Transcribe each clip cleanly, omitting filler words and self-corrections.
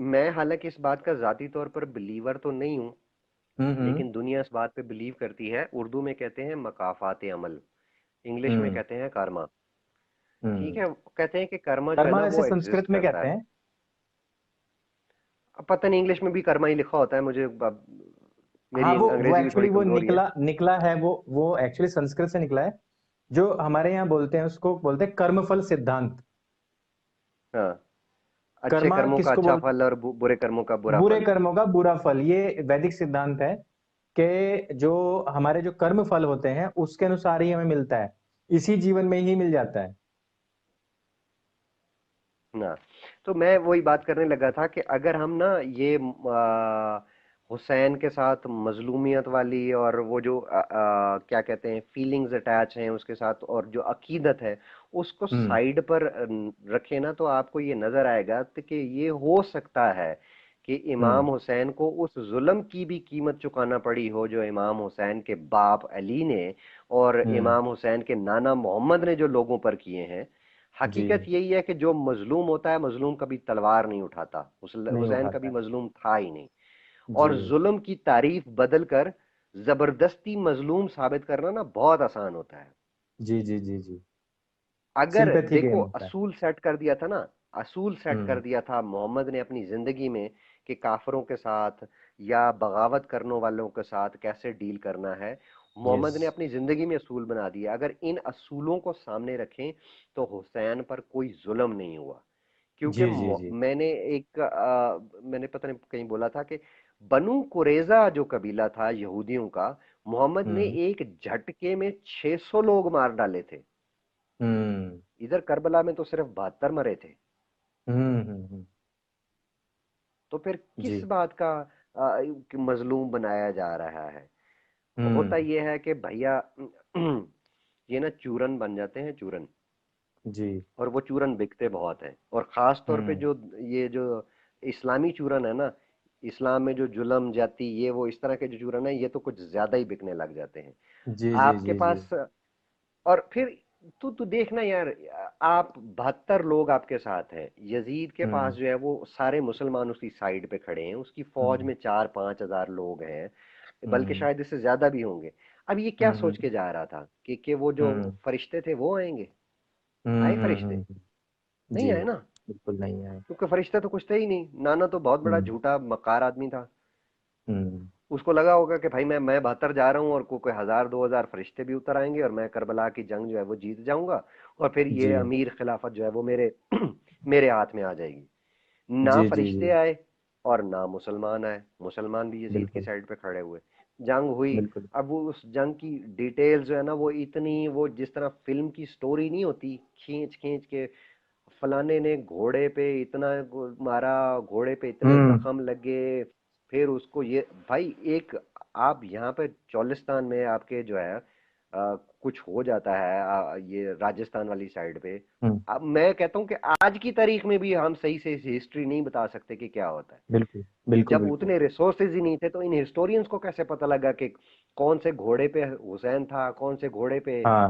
मैं हालांकि इस बात का जाती तौर पर बिलीवर तो नहीं हूँ, हम्म। लेकिन दुनिया इस बात पे बिलीव करती है। उर्दू में कहते हैं मकाफात अमल, इंग्लिश में हम्म। कहते हैं कर्मा। ठीक हम्म। है, कहते हैं कि कर्मा जो है कर्मा ना वैसे वो संस्कृत एग्जिस्ट में करता कहते है। हैं। अब पता नहीं इंग्लिश में भी कर्मा ही लिखा होता है, मुझे अब हाँ, मेरी वो अंग्रेजी भी एक्चुअली थोड़ी वो कमजोर ही है। निकला निकला है, वो एक्चुअली संस्कृत से निकला है। जो हमारे यहाँ बोलते हैं, उसको बोलते हैं कर्मफल सिद्धांत। हाँ, अच्छे कर्मा कर्मों का किसको अच्छा बोल फल और बुरे कर्मों का बुरा बुरे फल। कर्मों का बुरा फल, ये वैदिक सिद्धांत है कि जो हमारे जो कर्म फल होते हैं उसके अनुसार ही हमें मिलता है, इसी जीवन में ही मिल जाता है। ना, तो मैं वही बात करने लगा था कि अगर हम ना ये हुसैन के साथ मजलूमियत वाली और वो जो क्या कहते हैं फीलिंग्स अटैच हैं उसके साथ, और जो अकीदत है उसको हम्म। साइड पर रखे ना, तो आपको ये नजर आएगा तो कि ये हो सकता है कि इमाम हम्म। हुसैन को उस जुल्म की भी कीमत चुकाना पड़ी हो जो इमाम हुसैन के बाप अली ने और हम्म। इमाम हुसैन के नाना मोहम्मद ने जो लोगों पर किए हैं। जी। हकीकत यही है कि जो मजलूम होता है, मजलूम कभी तलवार नहीं उठाता। नहीं हुसैन उठाता कभी है। मजलूम था ही नहीं। जी। और जुल्म की तारीफ बदल कर जबरदस्ती मजलूम साबित करना ना बहुत आसान होता है। जी। जी। जी। जी। अगर सिंपैथी गेन देखो होता है। असूल सेट कर दिया था ना, असूल सेट कर हम्म। दिया था मोहम्मद ने अपनी जिंदगी में कि काफिरों के साथ या बगावत करने वालों के साथ कैसे डील करना है। यस। मोहम्मद ने अपनी जिंदगी में असूल बना दिया, अगर इन असूलों को सामने रखें तो हुसैन पर कोई जुल्म नहीं हुआ। क्योंकि जी। जी। जी। मैंने एक मैंने पता नहीं कहीं बोला था कि बनु कुरेजा जो कबीला था यहूदियों का, मोहम्मद ने हम्म। एक झटके में 600 लोग मार डाले थे। हम्म। इधर करबला में तो सिर्फ 72 मरे थे। हम्म। तो फिर किस जी। बात का कि मजलूम बनाया जा रहा है। होता हम्म। यह है कि भैया ये ना चूरन बन जाते हैं, चूरन। जी। और वो चूरन बिकते बहुत हैं, और खास तौर पे हम्म। जो ये जो इस्लामी चूरन है ना, इस्लाम में जो जुल्म जाती ये वो इस तरह के जो चूरन है, ये तो कुछ ज्यादा ही बिकने लग जाते हैं जी। जी। आपके जी। जी। पास। और फिर तू तू देखना यार, आप 72 लोग आपके साथ हैं, यजीद के पास हम्म। जो है वो सारे मुसलमान उसकी साइड पे खड़े हैं, उसकी फौज हम्म। में 4-5 हजार लोग हैं, बल्कि हम्म। शायद इससे ज्यादा भी होंगे। अब ये क्या सोच हम्म। के जा रहा था कि वो जो हम्म। फरिश्ते थे वो आएंगे। हम्म। आए फरिश्ते? नहीं जी। आए ना, बिल्कुल नहीं है। क्योंकि फरिश्ता तो कुछ थे ही नहीं। नाना तो बहुत बड़ा हम्म। झूठा मक्कार आदमी था। हम्म। उसको लगा होगा कि भाई मैं 72 जा रहा हूँ और कोई 1000-2000 फरिश्ते भी उतर आएंगे और मैं करबला की जंग जो है वो जीत जाऊंगा, और फिर ये जी। अमीर खिलाफत जो है वो मेरे मेरे हाथ में आ जाएगी। ना जी। जी। जी। फरिश्ते आए और ना मुसलमान आए, मुसलमान भी यजीद की बिल्कुल। साइड पे खड़े हुए। जंग हुई। बिल्कुल। अब वो उस जंग की डिटेल्स जो है ना वो इतनी, वो जिस तरह फिल्म की स्टोरी नहीं होती, खींच खींच के फलाने ने घोड़े पे इतना मारा, घोड़े पे इतने हम्म। जख्म लगे, फिर उसको ये भाई एक, आप यहाँ पे चोलिस्तान में आपके जो है कुछ हो जाता है ये राजस्थान वाली साइड पे। हम्म। अब मैं कहता हूँ कि आज की तारीख में भी हम सही से हिस्ट्री नहीं बता सकते कि क्या होता है। बिल्कुल। बिल्कुल। जब बिल्कुल। उतने रिसोर्सेज ही नहीं थे तो इन हिस्टोरियंस को कैसे पता लगा कि कौन से घोड़े पे हुसैन था, कौन से घोड़े पे हाँ।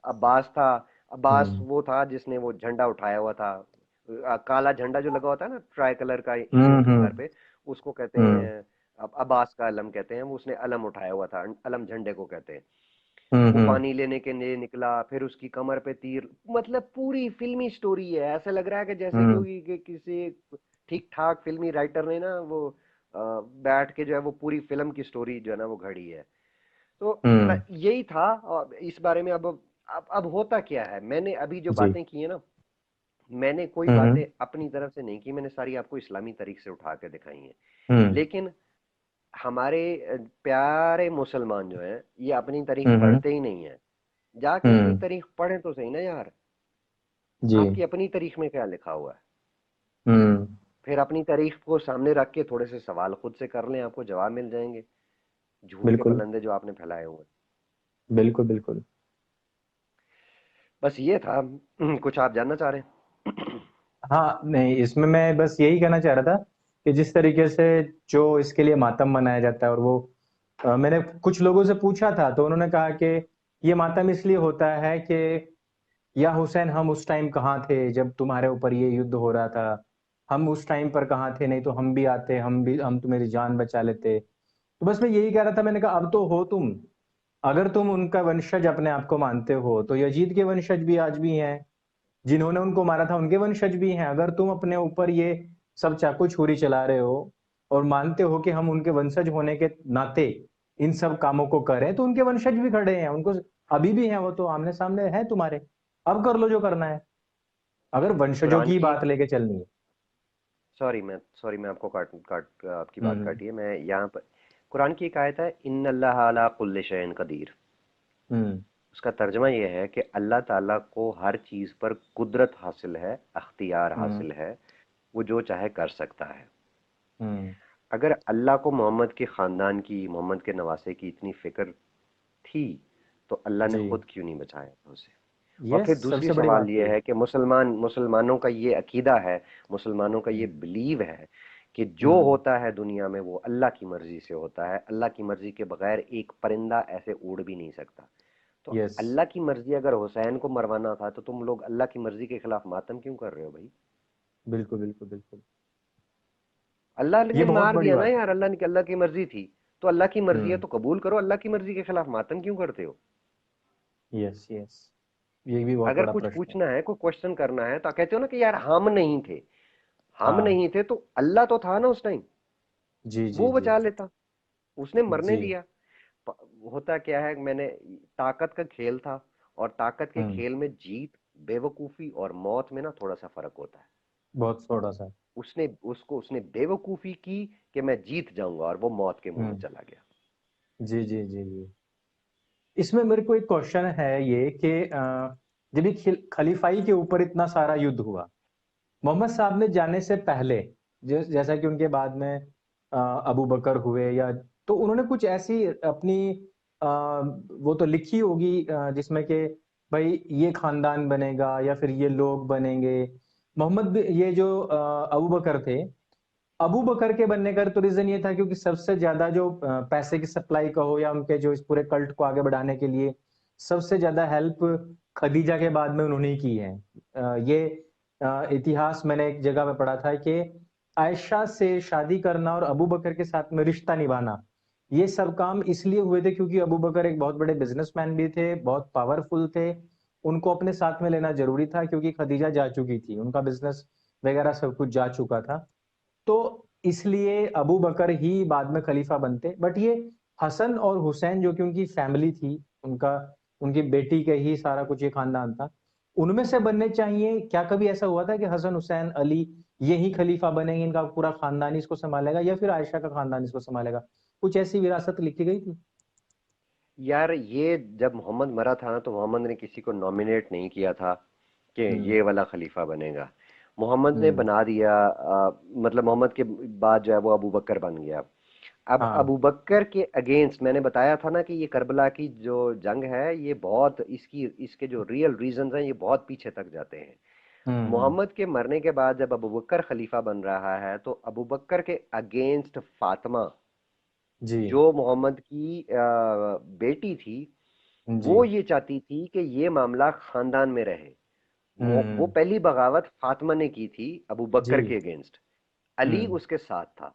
अब्बास था। अब्बास हम्म। वो था जिसने वो झंडा उठाया हुआ था, काला झंडा जो लगा होता है ना ट्राई कलर का हम्म। ईंट के सर हम्म। पे, उसको कहते हम्म। हैं अब्बास का अलम कहते हैं। वो उसने अलम उठाया हुआ था, अलम झंडे को कहते हैं। वो हम्म। पानी लेने के लिए निकला, फिर उसकी कमर पे तीर, मतलब पूरी फिल्मी स्टोरी है। ऐसा लग रहा है कि जैसे हम्म। कि किसी ठीक ठाक फिल्मी राइटर ने ना वो बैठ के जो है वो पूरी फिल्म की स्टोरी जो है ना वो घड़ी है। तो हम्म। यही था। और इस बारे में अब होता क्या है, मैंने अभी जो जी। बातें की है ना, मैंने कोई हम्म। बातें अपनी तरफ से नहीं की, मैंने सारी आपको इस्लामी तरीके से उठा के दिखाई हैं। हम्म। लेकिन हमारे प्यारे मुसलमान जो हैं ये अपनी तारीख हम्म। पढ़ते ही नहीं है। जाके अपनी हम्म। तारीख पढ़ें तो सही ना यार, जी। आपकी अपनी तारीख में क्या लिखा हुआ है। हम्म। फिर अपनी तारीख को सामने रख के थोड़े से सवाल खुद से कर लें, आपको जवाब मिल जाएंगे झूठ के बिल्कुल। पलंदे जो आपने फैलाए हुए हैं। बिल्कुल। बिल्कुल। बस ये था। कुछ आप जानना चाह रहे हैं? हाँ, नहीं, इसमें मैं बस यही कहना चाह रहा था कि जिस तरीके से जो इसके लिए मातम मनाया जाता है, और वो मैंने कुछ लोगों से पूछा था तो उन्होंने कहा कि ये मातम इसलिए होता है कि या हुसैन हम उस टाइम कहाँ थे जब तुम्हारे ऊपर ये युद्ध हो रहा था, हम उस टाइम पर कहाँ थे, नहीं तो हम भी आते, हम तुम्हारी जान बचा लेते। तो बस मैं यही कह रहा था, मैंने कहा अब तो हो तुम, अगर तुम उनका वंशज अपने आप को मानते हो तो यजीद के वंशज भी आज भी हैं, जिन्होंने उनको मारा था उनके वंशज भी हैं। अगर तुम अपने ऊपर ये सब चाकू छुरी चला रहे हो और मानते हो कि हम उनके वंशज होने के नाते इन सब कामों को करें, तो उनके वंशज भी खड़े हैं, उनको अभी भी हैं, वो तो आमने सामने है तुम्हारे। अब कर लो जो करना है, अगर वंशजों कुरान की की बात लेके चलनी है। सॉरी मैं आपको काट काट आपकी बात हम्म। काटी है। मैं यहाँ पर कुरान की एक आयत है, इन्नल्लाह अला कुल्लि शैइन कदीर। हम्म। उसका तर्जमा यह है कि अल्लाह ताला को हर चीज़ पर कुदरत हासिल है, अख्तियार हम्म। हासिल है, वो जो चाहे कर सकता है। हम्म। अगर अल्लाह को मोहम्मद के ख़ानदान की, मोहम्मद के नवासे की इतनी फ़िक्र थी, तो अल्लाह ने जी। खुद क्यों नहीं बचाया था उसे? और यस, फिर दूसरी सबसे बड़ी सवाल बात ये ये है। है कि मुसलमानों का ये अकीदा है, मुसलमानों का ये हम्म। बिलीव है कि जो हम्म। होता है दुनिया में वो अल्लाह की मर्जी से होता है। अल्लाह की मर्जी के बगैर एक परिंदा ऐसे उड़ भी नहीं सकता। तो यस। अल्लाह की मर्जी अगर हुसैन को मरवाना था, तो तुम लोग अल्लाह की मर्जी के खिलाफ मातम क्यों कर रहे हो भाई? बिल्कुल बिल्कुल बिल्कुल। अल्लाह ये ने बहुत मार बड़ी दिया ना बात है। यार, अल्लाह की मर्जी थी। तो अल्लाह की मर्जी है हम्म। तो कबूल करो, अल्लाह की मर्जी के खिलाफ मातम क्यों करते हो? यस यस, ये भी बहुत अगर बड़ा कुछ प्रश्न है। पूछना है, कोई क्वेश्चन करना है, तो कहते हो ना कि यार हम नहीं थे। हम हाँ। नहीं थे तो अल्लाह तो था ना उस टाइम, जी जी वो जी। बचा लेता, उसने मरने जी। दिया। प- होता क्या है, मैंने ताकत का खेल था, और ताकत के हम्म। खेल में जीत, बेवकूफी और मौत में ना थोड़ा सा फर्क होता है। बहुत थोड़ा सा। उसने बेवकूफी की कि मैं जीत जाऊंगा, और वो मौत के मुंह में हम्म। चला गया। जी जी जी जी। इसमें मेरे को एक क्वेश्चन है ये कि जब ये खलीफाई के ऊपर इतना सारा युद्ध हुआ, मोहम्मद साहब ने जाने से पहले, जैसा कि उनके बाद में अबू बकर हुए, या तो उन्होंने कुछ ऐसी अपनी वो तो लिखी होगी जिसमें कि भाई ये खानदान बनेगा या फिर ये लोग बनेंगे। ये जो अबू बकर थे, अबू बकर के बनने का तो रीजन ये था क्योंकि सबसे ज्यादा जो पैसे की सप्लाई कहो या उनके जो इस पूरे कल्ट को आगे बढ़ाने के लिए सबसे ज्यादा हेल्प खदीजा के बाद में उन्होंने ही की है। ये इतिहास मैंने एक जगह पे पढ़ा था कि आयशा से शादी करना और अबू बकर के साथ में रिश्ता निभाना, ये सब काम इसलिए हुए थे क्योंकि अबू बकर एक बहुत बड़े बिजनेसमैन भी थे, बहुत पावरफुल थे। उनको अपने साथ में लेना जरूरी था क्योंकि खदीजा जा चुकी थी, उनका बिजनेस वगैरह सब कुछ जा चुका था। तो इसलिए अबू बकर ही बाद में खलीफा बनते। बट ये हसन और हुसैन जो कि उनकी फैमिली थी, उनका उनकी बेटी के ही सारा कुछ ये खानदान था, उनमें से बनने चाहिए। क्या कभी ऐसा हुआ था कि हसन हुसैन अली यही खलीफा बनेंगे, इनका पूरा खानदान इसको संभालेगा, या फिर आयशा का खानदान इसको संभालेगा? कुछ ऐसी विरासत लिखी गई थी? यार ये जब मोहम्मद मरा था ना, तो मोहम्मद ने किसी को नॉमिनेट नहीं किया था कि हम्म। ये वाला खलीफा बनेगा। मोहम्मद ने हम्म। बना दिया, मतलब मोहम्मद के बाद जो है वो अबू बकर बन गया। अब हाँ। अबू बकर के अगेंस्ट मैंने बताया था ना कि ये करबला की जो जंग है, ये बहुत इसकी इसके जो रियल रीजंस हैं, ये बहुत पीछे तक जाते हैं। हम्म। मोहम्मद के मरने के बाद जब अबू बकर खलीफा बन रहा है, तो अबू बकर के अगेंस्ट फातिमा, जी। जो मोहम्मद की बेटी थी, जी। वो ये चाहती थी कि ये मामला खानदान में रहे। वो हम्म। पहली बगावत फातिमा ने की थी अबू जी। बकर के अगेंस्ट। अली हम्म। उसके साथ था।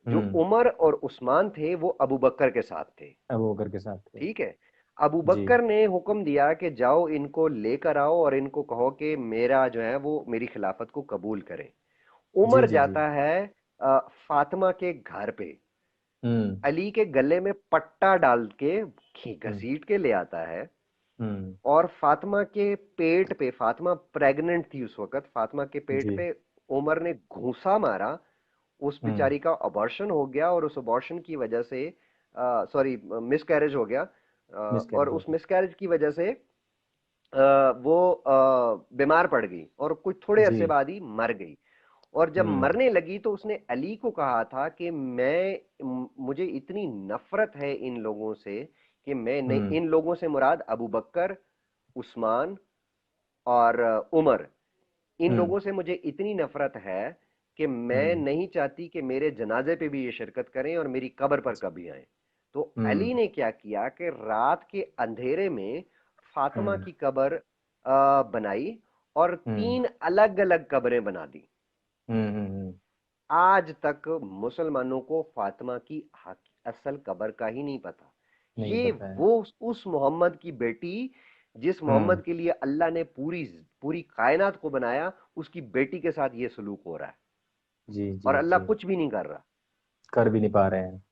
जो हम्म। उमर और उस्मान थे वो अबू बकर के साथ थे। अबू बकर के साथ थे। ठीक है। अबू जी। बकर ने हुक्म दिया कि जाओ इनको लेकर आओ और इनको कहो कि मेरा जो है वो मेरी खिलाफत को कबूल करें। जी उमर जी जी। जाता है फातिमा के घर पे, हम्म। अली के गले में पट्टा डाल के हम्म। घसीट के ले आता है। हम्म। और फातिमा के पेट पे, फातिमा प्रेग्नेंट थी उस वक्त, फातिमा के पेट जी। पे उमर ने घूंसा मारा। उस हम्म। बेचारी का अबॉर्शन हो गया, और उस अबॉर्शन की वजह से, सॉरी, मिसकैरेज हो गया। और मिसकैरेज हो उस गया। मिसकैरेज की वजह से वो बीमार पड़ गई, और कुछ थोड़े जी। अरसे बाद ही मर गई। और जब हम्म। मरने लगी तो उसने अली को कहा था कि मुझे इतनी नफरत है इन लोगों से कि मैं नहीं, हम्म। इन लोगों से मुराद अबू बकर, उस्मान और उमर, इन हम्म। लोगों से मुझे इतनी नफरत है कि मैं हम्म। नहीं चाहती कि मेरे जनाजे पे भी ये शिरकत करें और मेरी कब्र पर कभी आए। तो अली हम्म। ने क्या किया कि रात के अंधेरे में फातिमा हम्म। की कब्र बनाई, और हम्म। 3 अलग अलग कब्रें बना दी। हम्म। आज तक मुसलमानों को फातिमा की असल कब्र का ही नहीं पता। नहीं ये पता है। वो उस मोहम्मद की बेटी, जिस हम्म। मोहम्मद के लिए अल्लाह ने पूरी पूरी कायनात को बनाया, उसकी बेटी के साथ ये सलूक हो रहा है जी और जी अल्लाह जी। कुछ भी नहीं कर रहा। कर भी नहीं पा रहे हैं।